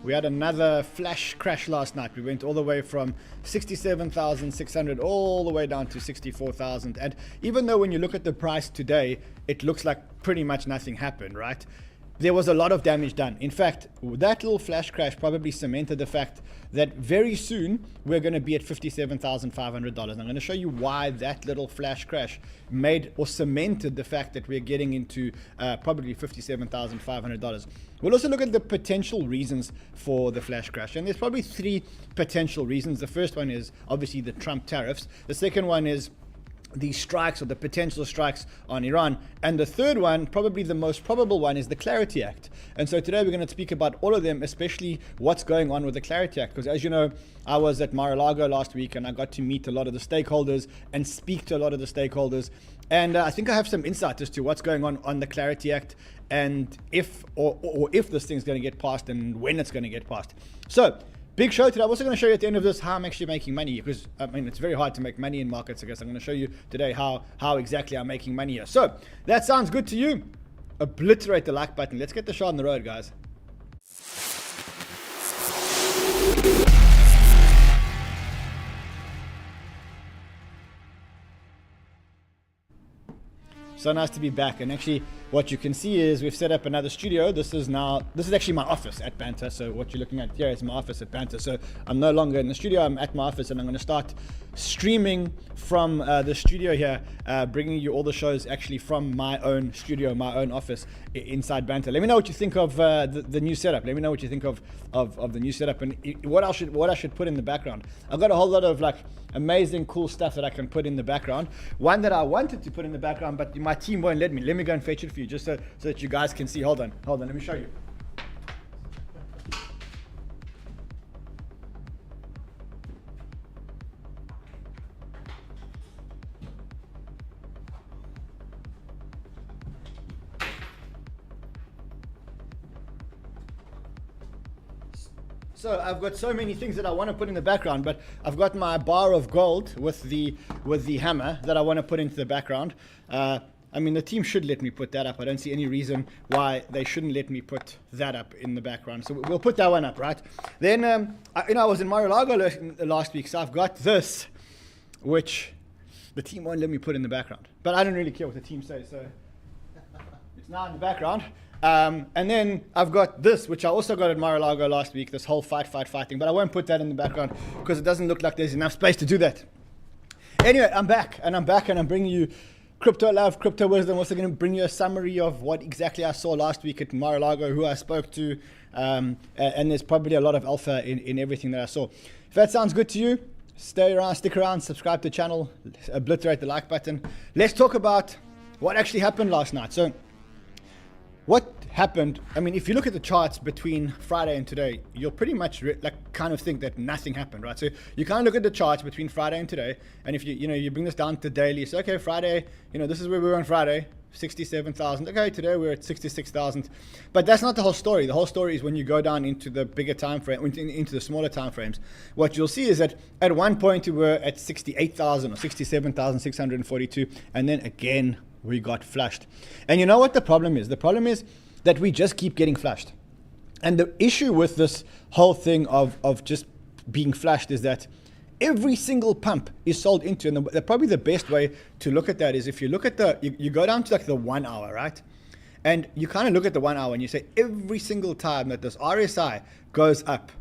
We had another flash crash last night. We went all the way from 67,600 all the way down to 64,000. And even though when you look at the price today, it looks like pretty much nothing happened, right? There was a lot of damage done. In fact, that little flash crash probably cemented the fact that very soon we're going to be at $57,500. I'm going to show you why that little flash crash made or cemented the fact that we're getting into probably $57,500. We'll also look at the potential reasons for the flash crash. And there's probably three potential reasons. The first one is obviously the Trump tariffs. The second one is the strikes or the potential strikes on Iran. And the third one, probably the most probable one, is the Clarity Act. And so today we're going to speak about all of them, especially what's going on with the Clarity Act. Because as you know, I was at Mar-a-Lago last week and I got to meet a lot of the stakeholders and speak to a lot of the stakeholders. And I think I have some insight as to what's going on the Clarity Act and if this thing's going to get passed and when it's going to get passed. So, big show today. I'm also going to show you at the end of this how I'm actually making money, because I mean it's very hard to make money in markets. I guess I'm going to show you today how exactly I'm making money here. So that sounds good to you? Obliterate the like button. Let's get the show on the road, guys. So nice to be back. And actually what you can see is we've set up another studio. This is actually my office at Banter. So what you're looking at here is my office at Banter. So I'm no longer in the studio, I'm at my office, and I'm going to start streaming from the studio here, bringing you all the shows actually from my own studio, my own office inside Banter. Let me know what you think of the new setup. Let me know what you think of the new setup and what I should put in the background. I've got a whole lot of like amazing cool stuff that I can put in the background. One that I wanted to put in the background, but my team won't let me. Let me go and fetch it for you, just so that you guys can see. Hold on, let me show you. So I've got so many things that I want to put in the background, but I've got my bar of gold with the hammer that I want to put into the background. I mean, the team should let me put that up. I don't see any reason why they shouldn't let me put that up in the background. So we'll put that one up, right? Then, I was in Mar-a-Lago last week, so I've got this, which the team won't let me put in the background. But I don't really care what the team says, so it's now in the background. And then I've got this, which I also got at Mar-a-Lago last week, this whole fight thing, but I won't put that in the background because it doesn't look like there's enough space to do that. Anyway, I'm back and I'm bringing you crypto love, crypto wisdom. I'm also going to bring you a summary of what exactly I saw last week at Mar-a-Lago, who I spoke to, and there's probably a lot of alpha in everything that I saw. If that sounds good to you, stick around, subscribe to the channel, obliterate the like button. Let's talk about what actually happened last night. So what happened, I mean, if you look at the charts between Friday and today, you'll pretty much kind of think that nothing happened, right? So you kind of look at the charts between Friday and today, and if you bring this down to daily, so okay, Friday, this is where we were on Friday, 67,000. Okay, today we're at 66,000. But that's not the whole story. The whole story is when you go down into the bigger time frame, into the smaller time frames, what you'll see is that at one point we were at 68,000 or 67,642, and then again we got flushed. And you know what the problem is? The problem is that we just keep getting flushed. And the issue with this whole thing of just being flushed is that every single pump is sold into, and probably the best way to look at that is if you look at you go down to like the 1 hour, right? And you kind of look at the 1 hour and you say every single time that this RSI goes up,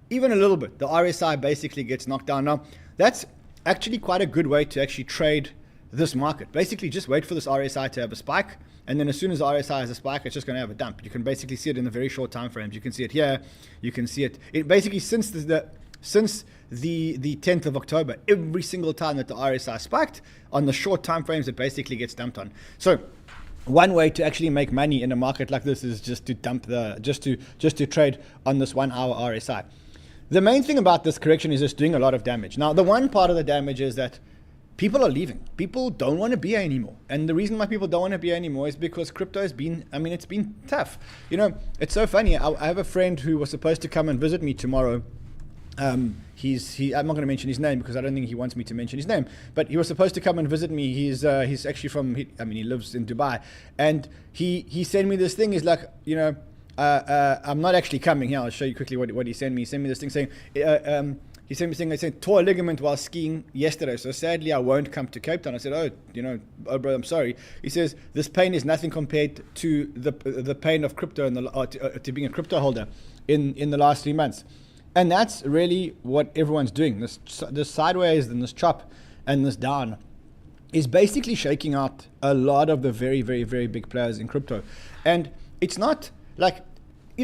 even a little bit, the RSI basically gets knocked down. Now, that's actually quite a good way to actually trade this market. Basically, just wait for this RSI to have a spike, and then as soon as the RSI has a spike, it's just going to have a dump. You can basically see it in the very short time frames. You can see it here. You can see it. It basically since the 10th of October, every single time that the RSI spiked on the short time frames, it basically gets dumped on. So one way to actually make money in a market like this is just to dump just to trade on this 1 hour RSI. The main thing about this correction is just doing a lot of damage. Now, the one part of the damage is that people are leaving. People don't want to be here anymore. And the reason why people don't want to be here anymore is because crypto has been, it's been tough. It's so funny. I have a friend who was supposed to come and visit me tomorrow. I'm not going to mention his name because I don't think he wants me to mention his name, but he was supposed to come and visit me. He's actually he lives in Dubai, and he sent me this thing. He's like, I'm not actually coming here. I'll show you quickly what he sent me. He sent me this thing saying, he sent me saying, I said, tore a ligament while skiing yesterday, so sadly I won't come to Cape Town. I said, oh, bro, I'm sorry. He says, this pain is nothing compared to the pain of crypto to being a crypto holder in the last 3 months. And that's really what everyone's doing. This sideways and this chop and this down is basically shaking out a lot of the very, very, very big players in crypto. And it's not like,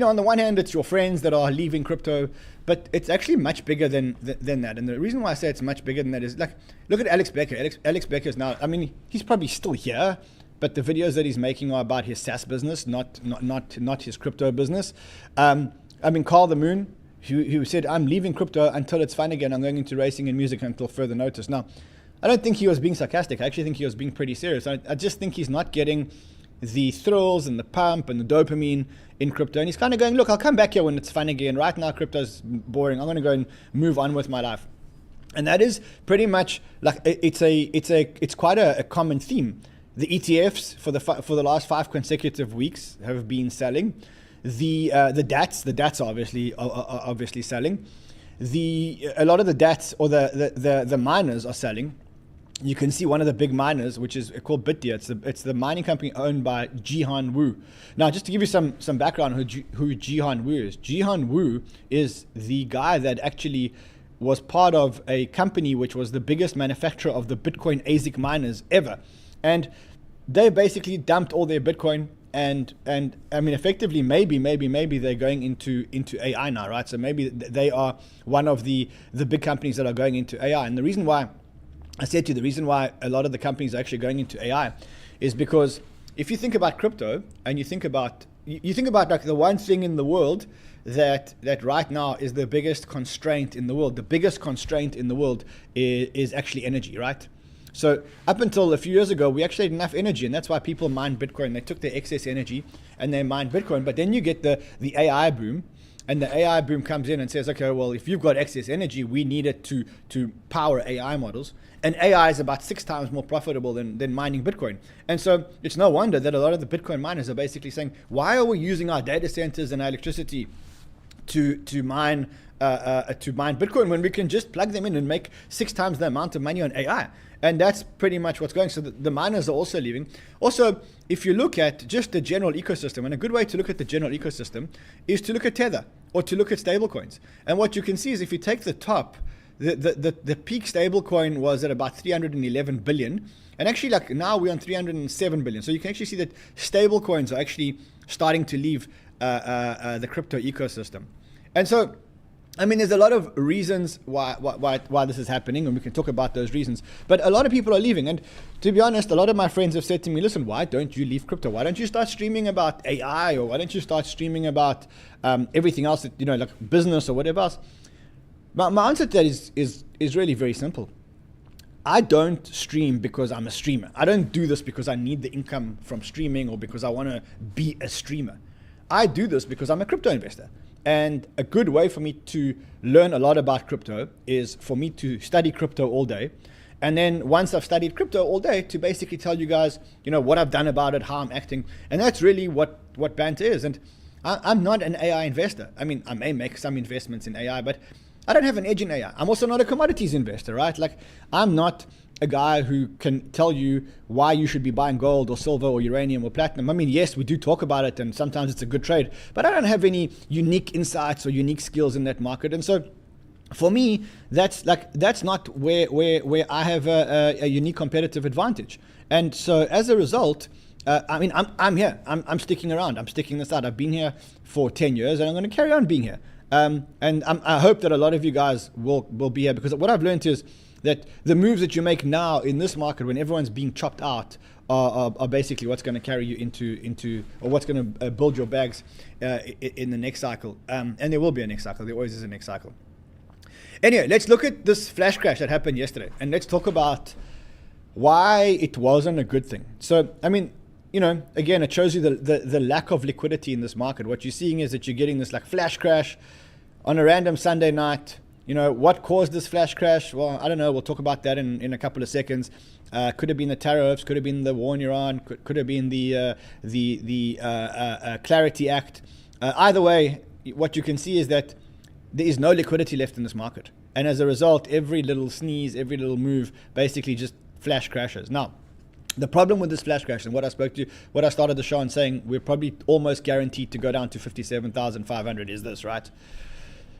on the one hand, it's your friends that are leaving crypto, but it's actually much bigger than that. And the reason why I say it's much bigger than that is, like, look at 𝗚𝗏𝘃𝗏. 𝗚𝗏𝘃𝗏 is now, I mean, he's probably still here, but the videos that he's making are about his SaaS business, not his crypto business. I mean, Carl the Moon, who said, I'm leaving crypto until it's fun again. I'm going into racing and music until further notice. Now, I don't think he was being sarcastic. I actually think he was being pretty serious. I just think he's not getting the thrills and the pump and the dopamine in crypto. And he's kind of going, look, I'll come back here when it's fun again. Right now, crypto's boring. I'm going to go and move on with my life. And that is pretty much like, it's quite a common theme. The ETFs for the last 5 consecutive weeks have been selling. The DATs are obviously selling. A lot of the DATs or the miners are selling. You can see one of the big miners, which is called 𝗏𝗏𝗏. It's the mining company owned by 𝗚𝗏𝗏𝗏. Now, just to give you some background on who 𝗚𝗏𝗏𝗏 is. 𝗚𝗏𝗏𝗏 is the guy that actually was part of a company which was the biggest manufacturer of the Bitcoin ASIC miners ever. And they basically dumped all their Bitcoin. And I mean, effectively, maybe they're going into AI now, right? So maybe they are one of the big companies that are going into AI. And the reason why a lot of the companies are actually going into AI is because if you think about crypto and you think about like the one thing in the world that right now is the biggest constraint in the world, the biggest constraint in the world is actually energy, right? So up until a few years ago, we actually had enough energy, and that's why people mined Bitcoin. They took their excess energy and they mined Bitcoin. But then you get the AI boom, and the AI boom comes in and says, okay, well, if you've got excess energy, we need it to power AI models. And AI is about 6 times more profitable than mining Bitcoin. And so it's no wonder that a lot of the Bitcoin miners are basically saying, why are we using our data centers and our electricity to mine Bitcoin when we can just plug them in and make 6 times the amount of money on AI? And that's pretty much what's going. So the miners are also leaving. Also, if you look at just the general ecosystem, and a good way to look at the general ecosystem is to look at Tether or to look at stablecoins. And what you can see is if you take the top, the peak stablecoin was at about 311 billion. And actually, like now we're on 307 billion. So you can actually see that stablecoins are actually starting to leave the crypto ecosystem. And so, I mean, there's a lot of reasons why this is happening, and we can talk about those reasons. But a lot of people are leaving. And to be honest, a lot of my friends have said to me, listen, why don't you leave crypto? Why don't you start streaming about AI, or why don't you start streaming about everything else that, like business or whatever else? My answer to that is really very simple. I don't stream because I'm a streamer. I don't do this because I need the income from streaming or because I want to be a streamer. I do this because I'm a crypto investor. And a good way for me to learn a lot about crypto is for me to study crypto all day. And then once I've studied crypto all day, to basically tell you guys, what I've done about it, how I'm acting. And that's really what Banter is. And I'm not an AI investor. I mean, I may make some investments in AI, but I don't have an edge in AI. I'm also not a commodities investor, right? Like, I'm not a guy who can tell you why you should be buying gold or silver or uranium or platinum. I mean, yes, we do talk about it, and sometimes it's a good trade, but I don't have any unique insights or unique skills in that market. And so for me, that's not where I have a unique competitive advantage. And so as a result, I mean, I'm here. I'm sticking around. I'm sticking this out. I've been here for 10 years, and I'm going to carry on being here. And I hope that a lot of you guys will be here, because what I've learned is that the moves that you make now in this market, when everyone's being chopped out, are basically what's going to carry you into or what's going to build your bags in the next cycle. And there will be a next cycle. There always is a next cycle. Anyway, let's look at this flash crash that happened yesterday, and let's talk about why it wasn't a good thing. So, I mean, again, it shows you the lack of liquidity in this market. What you're seeing is that you're getting this like flash crash on a random Sunday night. What caused this flash crash? Well, I don't know. We'll talk about that in a couple of seconds. Could have been the tariffs, could have been the war in Iran, could have been the Clarity Act. Either way, what you can see is that there is no liquidity left in this market. And as a result, every little sneeze, every little move basically just flash crashes. Now, the problem with this flash crash, and what I started the show on saying, we're probably almost guaranteed to go down to 57,500 is this, right?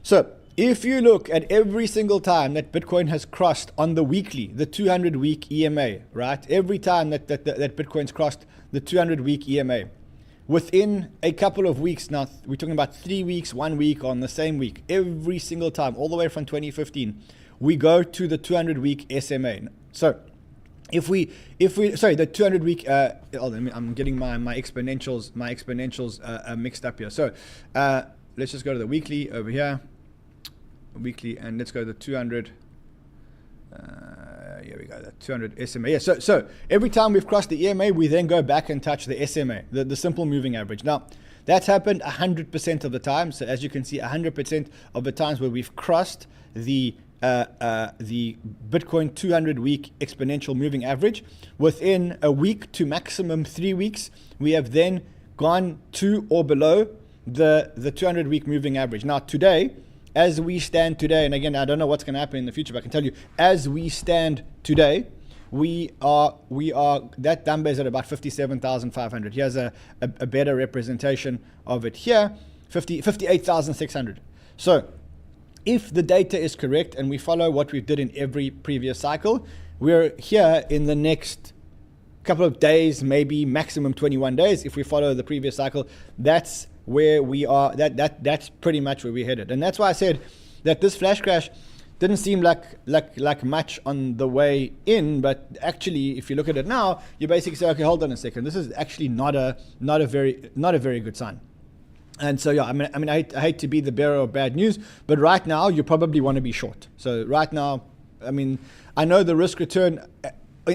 So if you look at every single time that Bitcoin has crossed on the weekly, the 200-week EMA, right? Every time that Bitcoin's crossed the 200-week EMA, within a couple of weeks, now we're talking about 3 weeks, 1 week on the same week, every single time, all the way from 2015, we go to the 200-week SMA. So if we sorry, the 200-week, I'm getting my exponentials mixed up here. So let's just go to the weekly over here, weekly, and let's go to the 200. Here we go, the 200 SMA. Yeah, so every time we've crossed the EMA, we then go back and touch the SMA, the simple moving average. Now, that's happened 100% of the time. So as you can see, 100% of the times where we've crossed the Bitcoin 200-week exponential moving average, within a week to maximum 3 weeks, we have then gone to or below the 200-week moving average. Now, today, as we stand today, and again, I don't know what's going to happen in the future, but I can tell you, as we stand today, we are that number is at about 57,500. Here's a better representation of it here, 58,600. So if the data is correct and we follow what we did in every previous cycle, we're here in the next couple of days, maybe maximum 21 days. If we follow the previous cycle, that's where we are. That's pretty much where we're headed. And that's why I said that this flash crash didn't seem like much on the way in, but actually, if you look at it now, you basically say, okay, hold on a second. This is actually not a very good sign. And so, yeah, I mean, I hate to be the bearer of bad news, but right now you probably want to be short. So right now, I mean, I know the risk return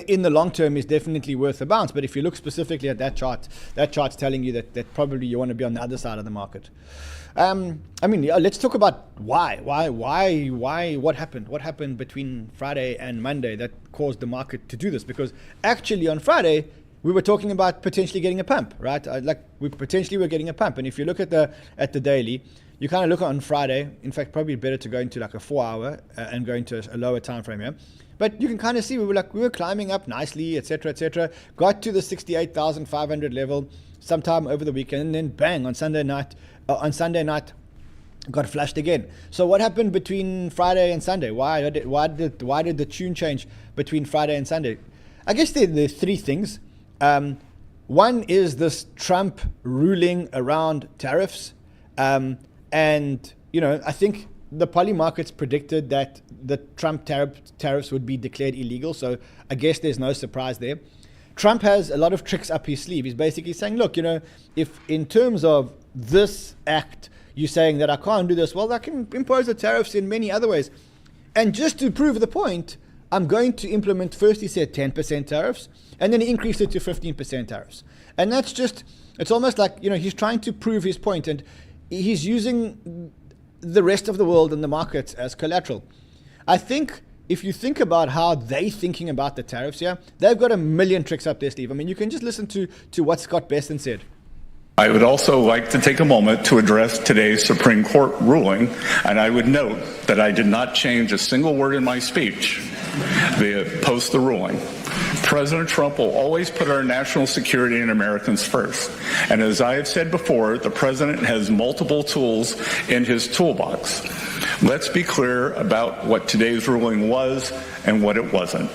in the long term is definitely worth a bounce, but if you look specifically at that chart's telling you that probably you want to be on the other side of the market. I mean, yeah, let's talk about why, what happened between Friday and Monday that caused the market to do this? Because actually on Friday, we were talking about potentially getting a pump, right? We potentially were getting a pump. And if you look at the daily, you kind of look on Friday. In fact, probably better to go into like a 4 hour and go into a lower time frame here. But you can kind of see we were climbing up nicely, etc. Got to the 68,500 level sometime over the weekend, and then bang on Sunday night got flushed again. So what happened between Friday and Sunday? Why did the tune change between Friday and Sunday? I guess there's three things. One is this Trump ruling around tariffs, and I think the PolyMarkets predicted that the Trump tariffs would be declared illegal, so I guess there's no surprise there. Trump has a lot of tricks up his sleeve. He's basically saying, look, if in terms of this act, you're saying that I can't do this, well, I can impose the tariffs in many other ways. And just to prove the point, I'm going to implement, first he said 10% tariffs, and then he increased it to 15% tariffs. And that's just, it's almost like, he's trying to prove his point, and he's using the rest of the world and the markets as collateral. I think if you think about how they're thinking about the tariffs here, they've got a million tricks up their sleeve. I mean, you can just listen to what Scott Bessent said. I would also like to take a moment to address today's Supreme Court ruling, and I would note that I did not change a single word in my speech post the ruling. President Trump will always put our national security and Americans first. And as I have said before, the president has multiple tools in his toolbox. Let's be clear about what today's ruling was and what it wasn't.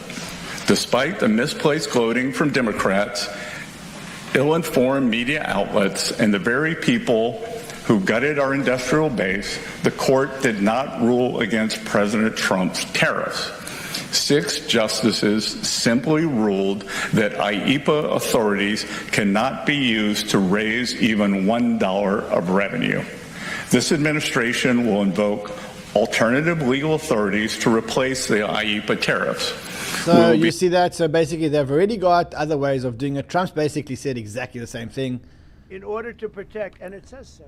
Despite the misplaced gloating from Democrats, ill-informed media outlets, and the very people who gutted our industrial base, the court did not rule against President Trump's tariffs. 6 justices simply ruled that IEEPA authorities cannot be used to raise even $1 of revenue. This administration will invoke alternative legal authorities to replace the IEEPA tariffs. So you see that? So basically they've already got other ways of doing it. Trump's basically said exactly the same thing. In order to protect, and it says so,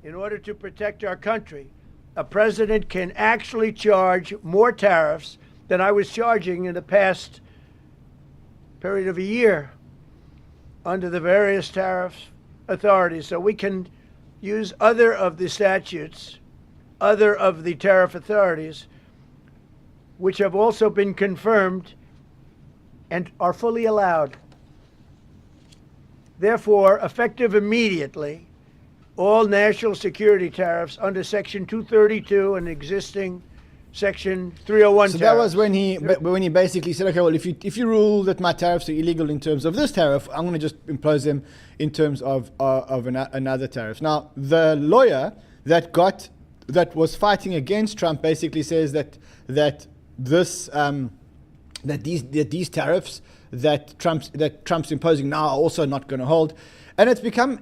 in order to protect our country, a president can actually charge more tariffs than I was charging in the past period of a year under the various tariff authorities. So we can use other of the statutes, other of the tariff authorities, which have also been confirmed and are fully allowed. Therefore, effective immediately, all national security tariffs under Section 232 and existing Section 301 So tariffs. that was when he basically said, okay, well, if you rule that my tariffs are illegal in terms of this tariff, I'm going to just impose them in terms of another tariff. Now, the lawyer that was fighting against Trump basically says that these tariffs that Trump's imposing now are also not going to hold, and it's become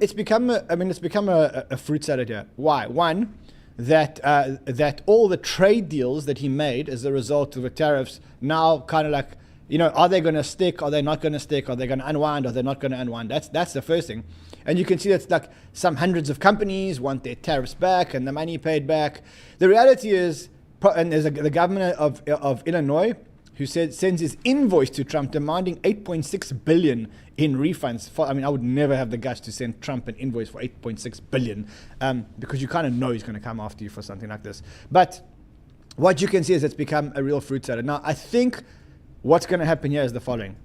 a fruit salad here. Why? One, that all the trade deals that he made as a result of the tariffs now kind of like, are they going to stick? Are they not going to stick? Are they going to unwind? Are they not going to unwind? That's the first thing. And you can see that's like some hundreds of companies want their tariffs back and the money paid back. The reality is, and there's the governor of Illinois who sends his invoice to Trump demanding $8.6 billion in refunds. I would never have the guts to send Trump an invoice for $8.6 billion because you kind of know he's going to come after you for something like this. But what you can see is it's become a real fruit salad. Now, I think what's going to happen here is the following.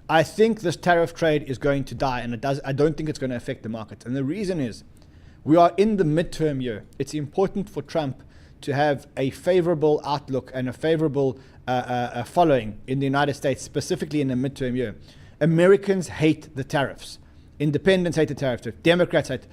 I think this tariff trade is going to die, and I don't think it's going to affect the market. And the reason is we are in the midterm year. It's important for Trump to have a favorable outlook and a favorable following in the United States, specifically in the midterm year. Americans hate the tariffs. Independents hate the tariffs. Democrats hate.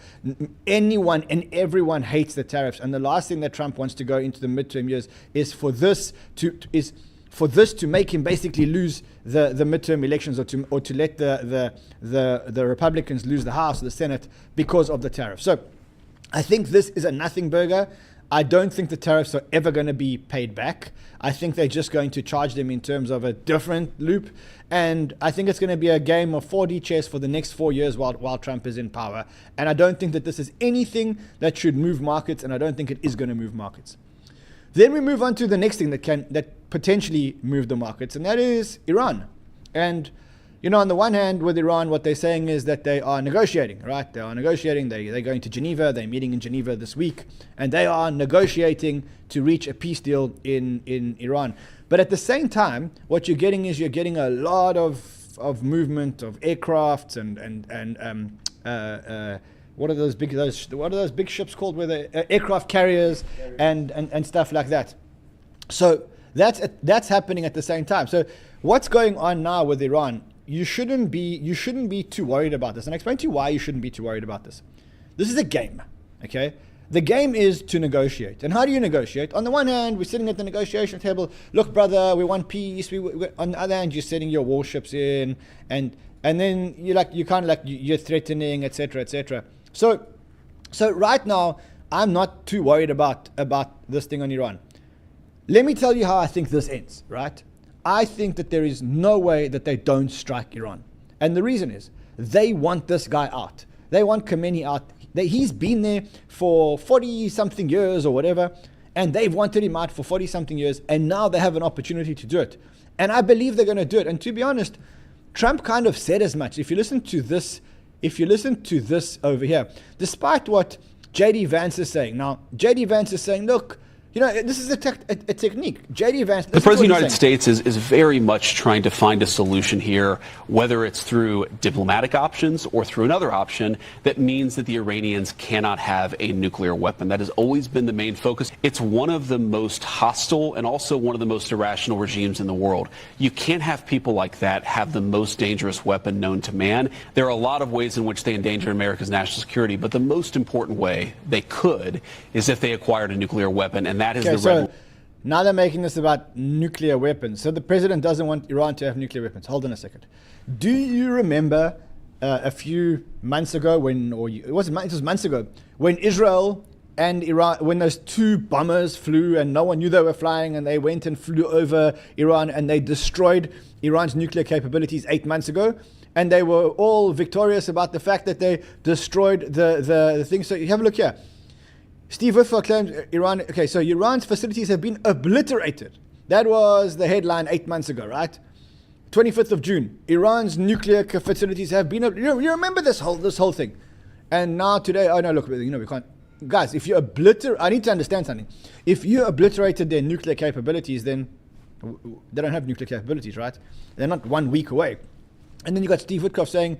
Anyone and everyone hates the tariffs. And the last thing that Trump wants to go into the midterm years is for this to make him basically lose the midterm elections, or to let the Republicans lose the House or the Senate because of the tariff. So I think this is a nothing burger. I don't think the tariffs are ever going to be paid back. I think they're just going to charge them in terms of a different loop. And I think it's going to be a game of 4D chess for the next 4 years while Trump is in power. And I don't think that this is anything that should move markets, and I don't think it is going to move markets. Then we move on to the next thing that potentially move the markets, and that is Iran. And on the one hand, with Iran, what they're saying is that they are negotiating, right? They are negotiating. They're going to Geneva. They're meeting in Geneva this week, and they are negotiating to reach a peace deal in Iran. But at the same time, what you're getting is a lot of movement of aircrafts and what are those big ships called? Where the aircraft carriers and stuff like that. So that's happening at the same time. So what's going on now with Iran? You shouldn't be too worried about this. And I'll explain to you why you shouldn't be too worried about this. This is a game, okay? The game is to negotiate. And how do you negotiate? On the one hand, we're sitting at the negotiation table. Look, brother, we want peace. On the other hand, you're setting your warships in, and then you're threatening, etc., etc. So right now, I'm not too worried about this thing on Iran. Let me tell you how I think this ends, right? I think that there is no way that they don't strike Iran. And the reason is they want this guy out. They want Khamenei out. He's been there for 40-something years or whatever, and they've wanted him out for 40-something years, and now they have an opportunity to do it. And I believe they're going to do it. And to be honest, Trump kind of said as much. If you listen to this over here, despite what J.D. Vance is saying. Now, J.D. Vance is saying, look, this is a technique. J.D. Vance. The President of the United States is very much trying to find a solution here, whether it's through diplomatic options or through another option that means that the Iranians cannot have a nuclear weapon. That has always been the main focus. It's one of the most hostile and also one of the most irrational regimes in the world. You can't have people like that have the most dangerous weapon known to man. There are a lot of ways in which they endanger America's national security, but the most important way they could is if they acquired a nuclear weapon, and that is the red. Now they're making this about nuclear weapons. So the president doesn't want Iran to have nuclear weapons. Hold on a second. Do you remember a few months ago it was months ago, when Israel and Iran, when those two bombers flew and no one knew they were flying, and they went and flew over Iran and they destroyed Iran's nuclear capabilities 8 months ago? And they were all victorious about the fact that they destroyed the thing. So you have a look here. 𝗙𝗪 claims Iran, okay, so Iran's facilities have been obliterated. That was the headline 8 months ago, right? 25th of June. Iran's nuclear facilities have been, you remember this whole thing. And now today, oh no, look, we can't, guys, if you I need to understand something. If you obliterated their nuclear capabilities, then they don't have nuclear capabilities, right? They're not 1 week away. And then you got Steve Witkoff saying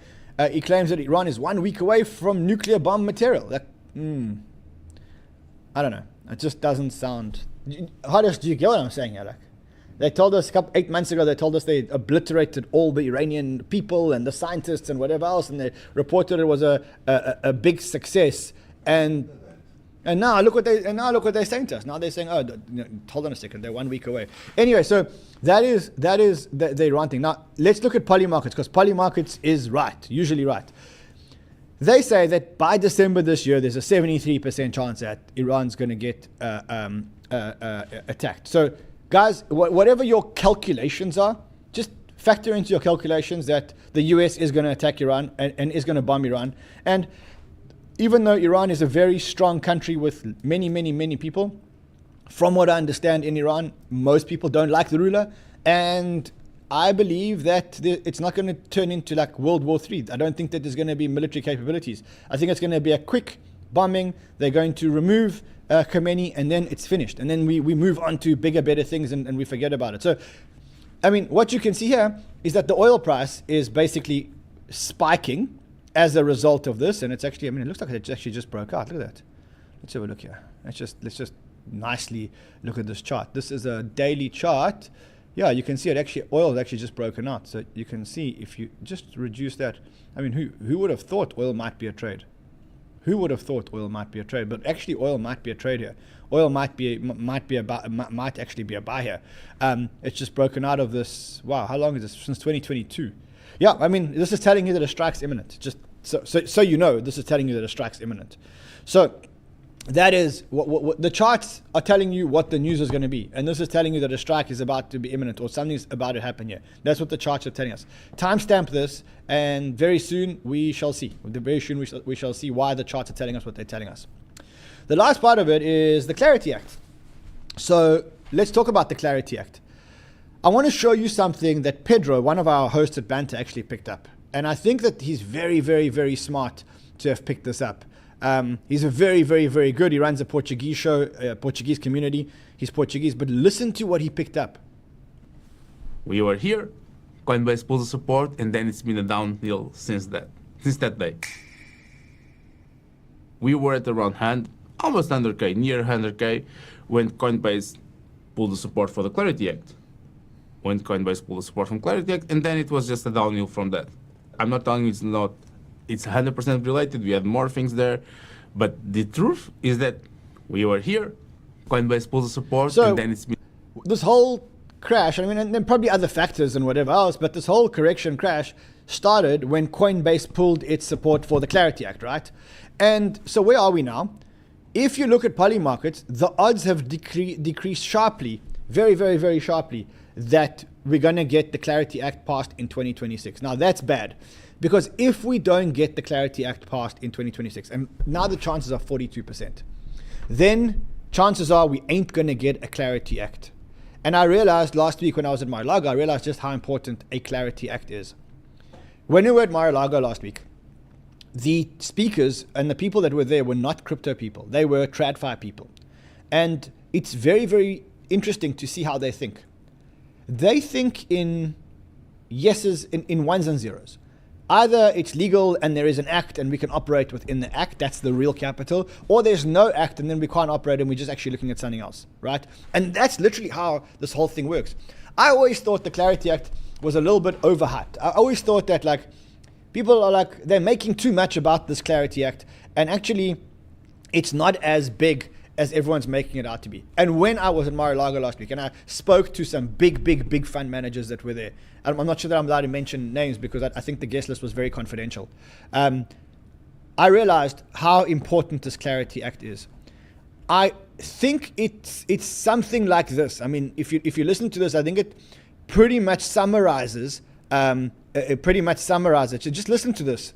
he claims that Iran is 1 week away from nuclear bomb material. Like, I don't know. It just doesn't sound. How do you get what I'm saying here? Like, they told us 8 months ago, they told us they obliterated all the Iranian people and the scientists and whatever else, and they reported it was a big success. And now look what they're saying to us. Now they're saying, hold on a second, they're 1 week away. Anyway, so that is the Iran thing. Now let's look at PolyMarkets, because PolyMarkets is right, usually right. They say that by December this year, there's a 73% chance that Iran's going to get attacked. So, guys, whatever your calculations are, just factor into your calculations that the US is going to attack Iran and is going to bomb Iran. And even though Iran is a very strong country with many, many, many people, from what I understand in Iran, most people don't like the ruler. And I believe that it's not going to turn into like World War III. I don't think that there's going to be military capabilities. I think it's going to be a quick bombing. They're going to remove Khomeini, and then it's finished. And then we move on to bigger, better things, and we forget about it. So, I mean, what you can see here is that the oil price is basically spiking as a result of this. And it's actually, I mean, it looks like it actually just broke out. Look at that. Let's have a look here. Let's just nicely look at this chart. This is a daily chart. Yeah, you can see it actually, oil is actually just broken out. So you can see if you just reduce that. I mean, who would have thought oil might be a trade? Who would have thought oil might be a trade? But actually, oil might be a trade here. Oil might actually be a buy here. It's just broken out of this. Wow, how long is this? Since 2022. Yeah, I mean, this is telling you that a strike's imminent. Just so you know, this is telling you that a strike's imminent. So that is what the charts are telling you what the news is going to be, and this is telling you that a strike is about to be imminent or something's about to happen here. That's what the charts are telling us. Timestamp this, and very soon we shall see. Very soon we shall see why the charts are telling us what they're telling us. The last part of it is the Clarity Act. So let's talk about the Clarity Act. I want to show you something that Pedro, one of our hosts at Banter, actually picked up, and I think that he's very, very, very smart to have picked this up. He's a very, very, very good. He runs a Portuguese show, Portuguese community. He's Portuguese, but listen to what he picked up. We were here, Coinbase pulled the support, and then it's been a downhill since that day. We were at around almost 100K, near 100K, when Coinbase pulled the support for the Clarity Act. When Coinbase pulled the support from Clarity Act, and then it was just a downhill from that. I'm not telling you it's 100% related. We had more things there. But the truth is that we were here, Coinbase pulled the support, so and then it's been... This whole crash, I mean, and then probably other factors and whatever else, but this whole correction crash started when Coinbase pulled its support for the Clarity Act, right? And so where are we now? If you look at PolyMarkets, the odds have decreased sharply, very, very, very sharply, that we're going to get the Clarity Act passed in 2026. Now, that's bad. Because if we don't get the Clarity Act passed in 2026, and now the chances are 42%, then chances are we ain't going to get a Clarity Act. And I realized last week when I was at Mar-a-Lago, I realized just how important a Clarity Act is. When we were at Mar-a-Lago last week, the speakers and the people that were there were not crypto people. They were TradFi people. And it's very, very interesting to see how they think. They think in yeses, in ones and zeros. Either it's legal and there is an act and we can operate within the act, that's the real capital, or there's no act and then we can't operate and we're just actually looking at something else, right? And that's literally how this whole thing works. I always thought the Clarity Act was a little bit overhyped. I always thought that like people are like, they're making too much about this Clarity Act, and actually it's not as big as everyone's making it out to be. And when I was at Mar-a-Lago last week and I spoke to some big fund managers that were there, I'm not sure that I'm allowed to mention names because I think the guest list was very confidential. I realized how important this Clarity Act is. I think it's something like this. I mean, if you listen to this, I think it pretty much summarizes it. So just listen to this.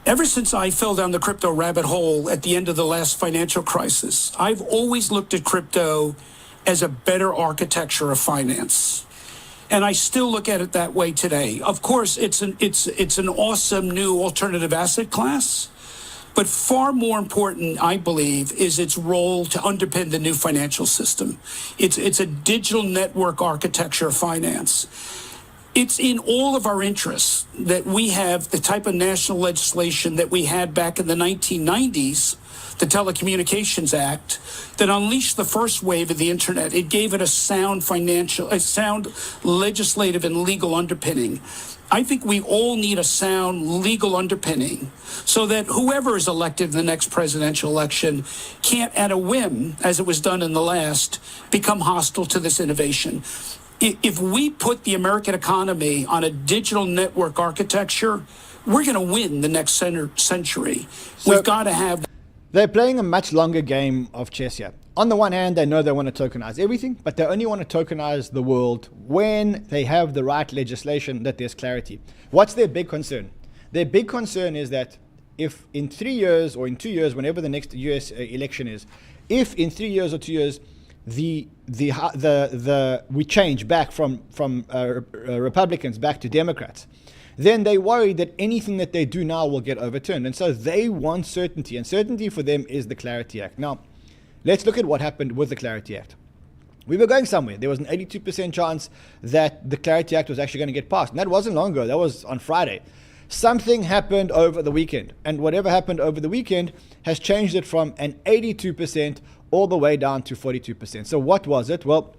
Ever since I fell down the crypto rabbit hole at the end of the last financial crisis, I've always looked at crypto as a better architecture of finance. And I still look at it that way today. Of course, it's an awesome new alternative asset class, But far more important, I believe, is its role to underpin the new financial system. It's a digital network architecture of finance. It's in all of our interests that we have the type of national legislation that we had back in the 1990s, the Telecommunications Act, that unleashed the first wave of the internet. It gave it a sound legislative and legal underpinning. I think we all need a sound legal underpinning so that whoever is elected in the next presidential election can't, at a whim, as it was done in the last, become hostile to this innovation. If we put the American economy on a digital network architecture, we're going to win the next century. We've got to have... They're playing a much longer game of chess here. On the one hand, they know they want to tokenize everything, but they only want to tokenize the world when they have the right legislation that there's clarity. What's their big concern? Their big concern is that if in 3 years or in 2 years, whenever the next US election is, if in 3 years or 2 years we change back from Republicans back to Democrats, then they worry that anything that they do now will get overturned. And so they want certainty, and certainty for them is the Clarity Act. Now, let's look at what happened with the Clarity Act. We were going somewhere. There was an 82% chance that the Clarity Act was actually going to get passed. And that wasn't long ago. That was on Friday. Something happened over the weekend. And whatever happened over the weekend has changed it from an 82% all the way down to 42%. So what was it? Well,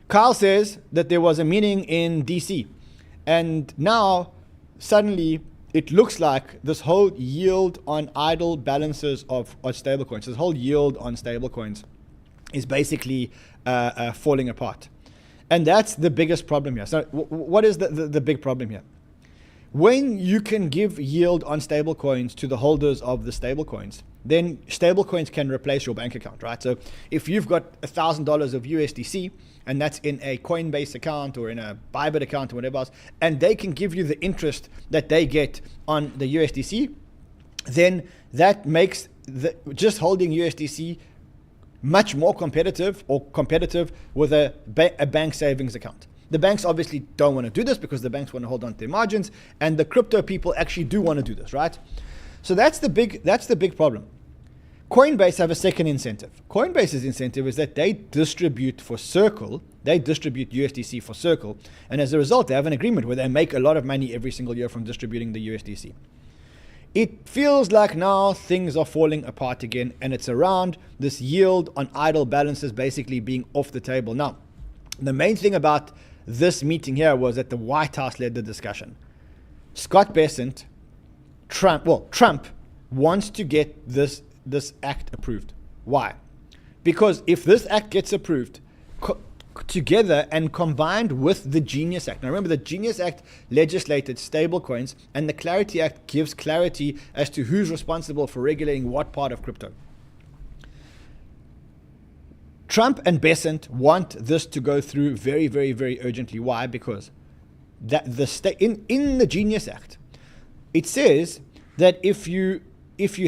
Kyle says that there was a meeting in DC. And now, suddenly, it looks like this whole yield on idle balances of stablecoins, this whole yield on stablecoins is basically falling apart. And that's the biggest problem here. So what is the big problem here? When you can give yield on stablecoins to the holders of the stablecoins, then stablecoins can replace your bank account, right? So if you've got $1,000 of USDC, and that's in a Coinbase account or in a Bybit account or whatever else, and they can give you the interest that they get on the USDC, then that makes just holding USDC much more competitive with a bank savings account. The banks obviously don't want to do this because the banks want to hold on to their margins, and the crypto people actually do want to do this, right? So that's the big problem. Coinbase have a second incentive. Coinbase's incentive is that they distribute for Circle, they distribute USDC for Circle, and as a result, they have an agreement where they make a lot of money every single year from distributing the USDC. It feels like now things are falling apart again, and it's around this yield on idle balances basically being off the table. Now, the main thing about this meeting here was that the White House led the discussion. Scott Bessent, Trump wants to get this act approved. Why? Because if this act gets approved together and combined with the Genius Act. Now remember, the Genius Act legislated stablecoins, and the Clarity Act gives clarity as to who's responsible for regulating what part of crypto. Trump and Bessent want this to go through very, very, very urgently. Why? Because in the Genius Act, it says that if you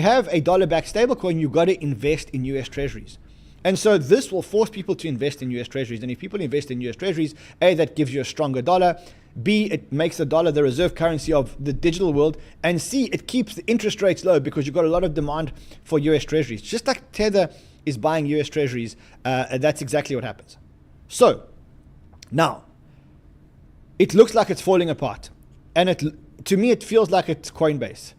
have a dollar-backed stablecoin, you've got to invest in US Treasuries. And so this will force people to invest in US Treasuries. And if people invest in US Treasuries, A, that gives you a stronger dollar. B, it makes the dollar the reserve currency of the digital world. And C, it keeps the interest rates low because you've got a lot of demand for US Treasuries. Just like Tether is buying US Treasuries, that's exactly what happens. So now, it looks like it's falling apart. And to me, it feels like it's Coinbase.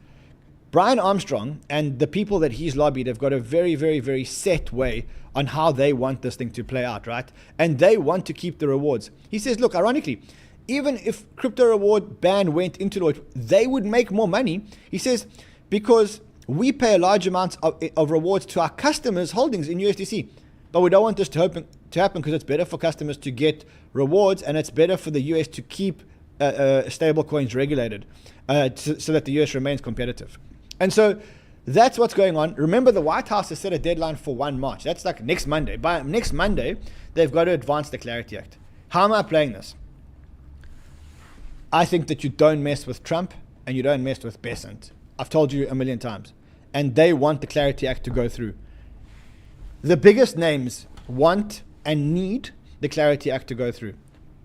Brian Armstrong and the people that he's lobbied have got a very, very, very set way on how they want this thing to play out, right? And they want to keep the rewards. He says, look, ironically, even if crypto reward ban went into law, they would make more money. He says, because we pay a large amount of rewards to our customers' holdings in USDC. But we don't want this to happen because it's better for customers to get rewards, and it's better for the US to keep stable coins regulated so that the US remains competitive. And so that's what's going on. Remember, the White House has set a deadline for 1 March. That's like next Monday. By next Monday, they've got to advance the Clarity Act. How am I playing this? I think that you don't mess with Trump and you don't mess with Bessent. I've told you a million times. And they want the Clarity Act to go through. The biggest names want and need the Clarity Act to go through.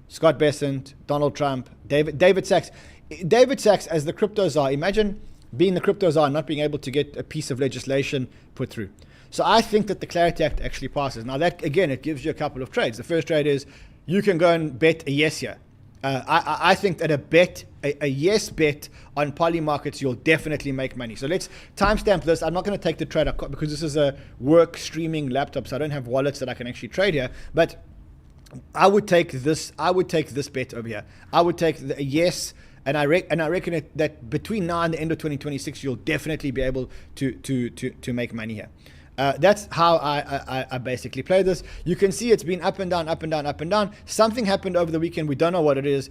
Scott Bessent, Donald Trump, David Sachs. David Sachs, as the crypto czar, imagine being the crypto czar, not being able to get a piece of legislation put through. So I think that the Clarity Act actually passes. Now that, again, it gives you a couple of trades. The first trade is you can go and bet a yes here. I think that a yes bet on PolyMarkets, you'll definitely make money. So let's timestamp this. I'm not going to take the trade because this is a work streaming laptop, so I don't have wallets that I can actually trade here. But I would take this. I would take this bet over here. I would take the yes. And I reckon that between now and the end of 2026, you'll definitely be able to make money here. That's how I basically play this. You can see it's been up and down, up and down, up and down. Something happened over the weekend. We don't know what it is.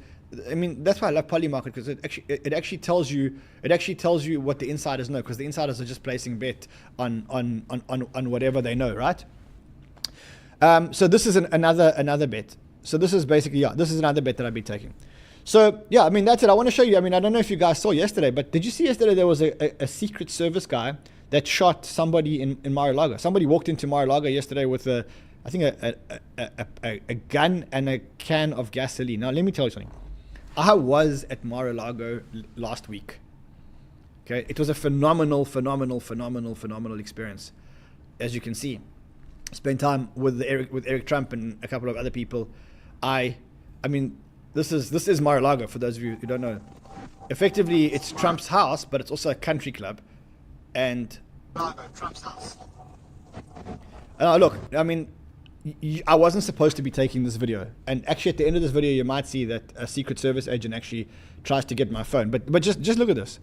I mean, that's why I love PolyMarket, because it actually tells you what the insiders know, because the insiders are just placing bet on whatever they know, right? So this is another bet. So this is basically, this is another bet that I've been taking. So, yeah, I mean, that's it. I want to show you. I mean, I don't know if you guys saw yesterday, but did you see yesterday there was a Secret Service guy that shot somebody in Mar-a-Lago? Somebody walked into Mar-a-Lago yesterday with a gun and a can of gasoline. Now, let me tell you something. I was at Mar-a-Lago last week. Okay, it was a phenomenal experience. As you can see, spent time with Eric Trump and a couple of other people. I mean, this is Mar-a-Lago, for those of you who don't know. Effectively, it's Trump's house, but it's also a country club. And Trump's house. Look, I mean, I wasn't supposed to be taking this video. And actually, at the end of this video, you might see that a Secret Service agent actually tries to get my phone. But just look at this.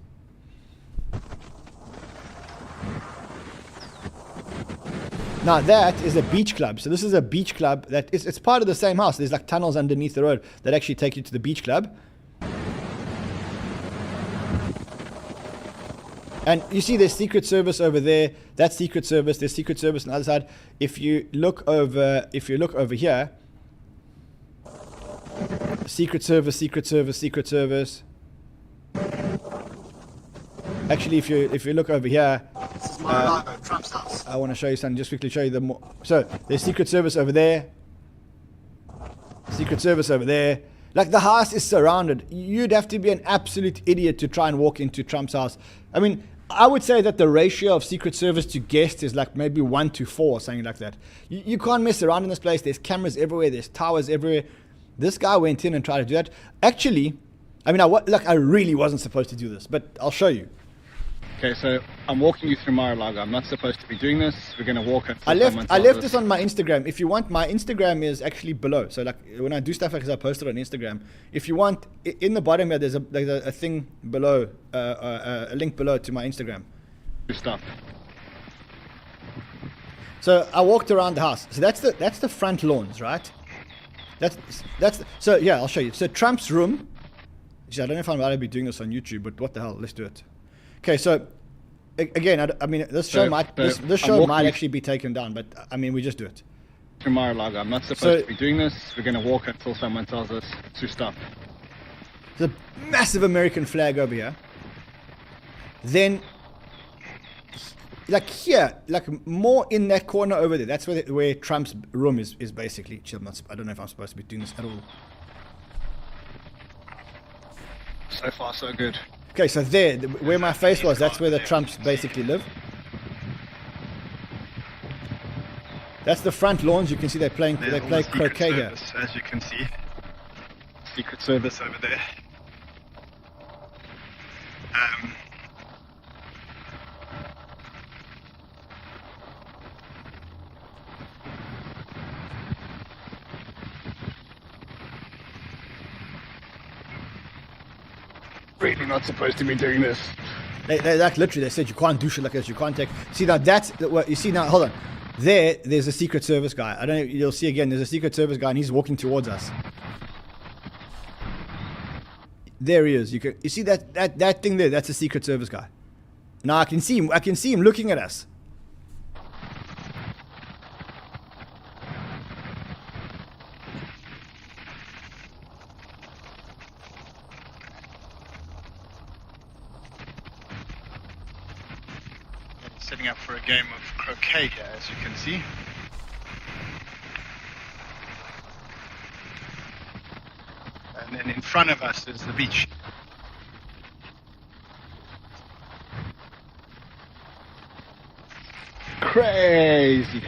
Now that is a beach club. So this is a beach club that it's part of the same house. There's like tunnels underneath the road that actually take you to the beach club. And you see there's Secret Service over there. That's Secret Service. There's Secret Service on the other side. If you look over here, Secret Service, Secret Service, Secret Service. Actually, if you look over here, this is Mar-a-Lago, Trump's house. I want to show you something. Just quickly show you the more. So there's Secret Service over there. Secret Service over there. Like, the house is surrounded. You'd have to be an absolute idiot to try and walk into Trump's house. I mean, I would say that the ratio of Secret Service to guests is like maybe 1-4 or something like that. You can't mess around in this place. There's cameras everywhere. There's towers everywhere. This guy went in and tried to do that. Actually, I mean, I really wasn't supposed to do this, but I'll show you. Okay, so I'm walking you through Mar-a-Lago. I'm not supposed to be doing this. We're going to walk it. I left this on my Instagram. If you want, my Instagram is actually below. So like when I do stuff like this, I post it on Instagram. If you want, in the bottom here, there's a thing below, a link below to my Instagram. Stuff. So I walked around the house. So that's the front lawns, right? So yeah, I'll show you. So Trump's room. I don't know if I'm allowed to be doing this on YouTube, but what the hell? Let's do it. Okay, so again, I mean, this show might actually be taken down, but I mean, we just do it. To Mar-a-Lago, I'm not supposed to be doing this. We're going to walk until someone tells us to stop. There's a massive American flag over here. Then, like here, like more in that corner over there. That's where Trump's room is basically. I don't know if I'm supposed to be doing this at all. So far, so good. Okay, so there, where my face was, that's where the Trumps basically live. That's the front lawns. You can see they play croquet here. As you can see, Secret Service over there. Really not supposed to be doing this. They like literally, they said you can't do shit like this. You can't take. See now, that's what you see now. Hold on, there's a Secret Service guy. I don't know. You'll see again. There's a Secret Service guy, and he's walking towards us. There he is. You see that thing there? That's a Secret Service guy. Now I can see him. I can see him looking at us. Setting up for a game of croquet here, as you can see. And then in front of us is the beach. crazy.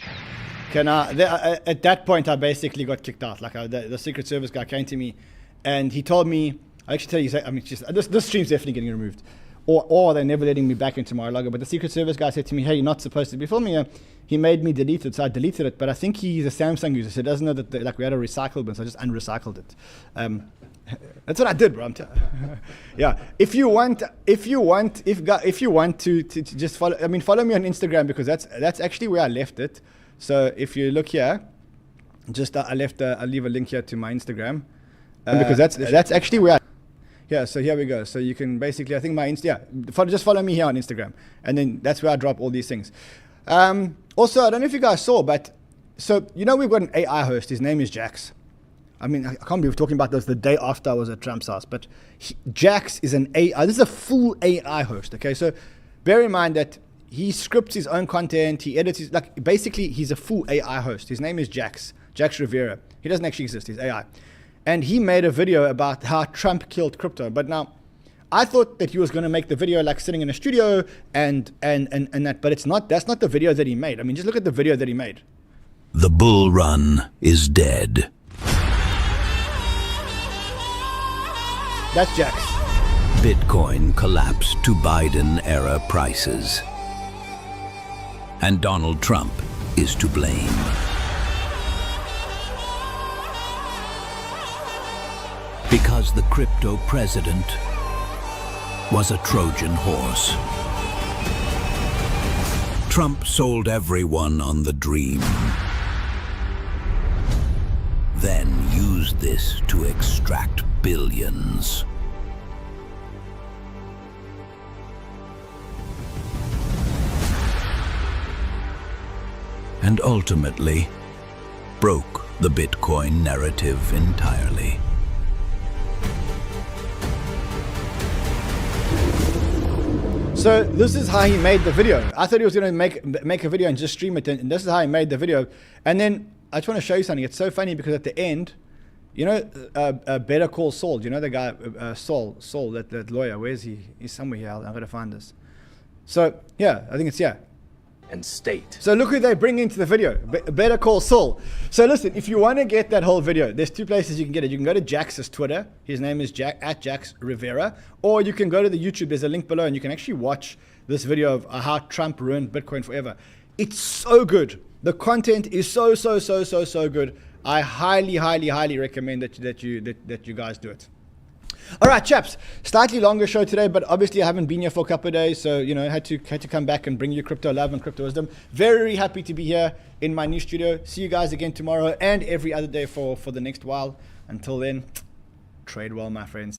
Okay, now at that point, I basically got kicked out. Like the Secret Service guy came to me, and he told me, I actually tell you, I mean, just, this stream's definitely getting removed, or they're never letting me back into Mar-a-Lago. But the Secret Service guy said to me, "Hey, you're not supposed to be filming here." He made me delete it, so I deleted it. But I think he's a Samsung user, so he doesn't know that like we had a recycle bin, so I just unrecycled it. That's what I did, bro. Yeah. If you want to just follow, I mean, follow me on Instagram, because that's actually where I left it. So if you look here, just I'll leave a link here to my Instagram, because that's actually where. Yeah. So here we go. So you can basically, I think my just follow me here on Instagram, and then that's where I drop all these things. Also, I don't know if you guys saw, but so we've got an AI host. His name is 𝗏𝗃𝗃. I mean, I can't believe we're talking about this the day after I was at Trump's house, but 𝗏𝗃𝗃 is an AI. This is a full AI host. Okay, so bear in mind that he scripts his own content. He edits his, basically he's a full AI host. His name is 𝗏𝗃𝗃. He doesn't actually exist. He's AI, and he made a video about how Trump killed crypto. But now, I thought that he was going to make the video like sitting in a studio and that, but it's not. That's not the video that he made. I mean, just look at the video that he made. The bull run is dead. That's 𝗏𝗃𝗃. Bitcoin collapsed to Biden-era prices. And Donald Trump is to blame. Because the crypto president was a Trojan horse. Trump sold everyone on the dream. Then used this to extract billions. And ultimately broke the Bitcoin narrative entirely. So this is how he made the video. I thought he was going to make a video and just stream it, and this is how he made the video. And then I just want to show you something. It's so funny because at the end, Better Call Saul. Do you know the guy, Saul, that lawyer? Where is he? He's somewhere here. I'm going to find this. So yeah, I think it's here. And state. So look who they bring into the video. Better Call Saul. So listen, if you want to get that whole video, there's two places you can get it. You can go to 𝗏𝗃𝗃's Twitter. His name is @𝗏𝗃𝗃. Or you can go to the YouTube. There's a link below, and you can actually watch this video of how Trump ruined Bitcoin forever. It's so good. The content is so good. I highly recommend that you guys do it. All right, chaps. Slightly longer show today, but obviously I haven't been here for a couple of days, so had to come back and bring you crypto love and crypto wisdom. Very happy to be here in my new studio. See you guys again tomorrow and every other day for the next while. Until then, trade well, my friends.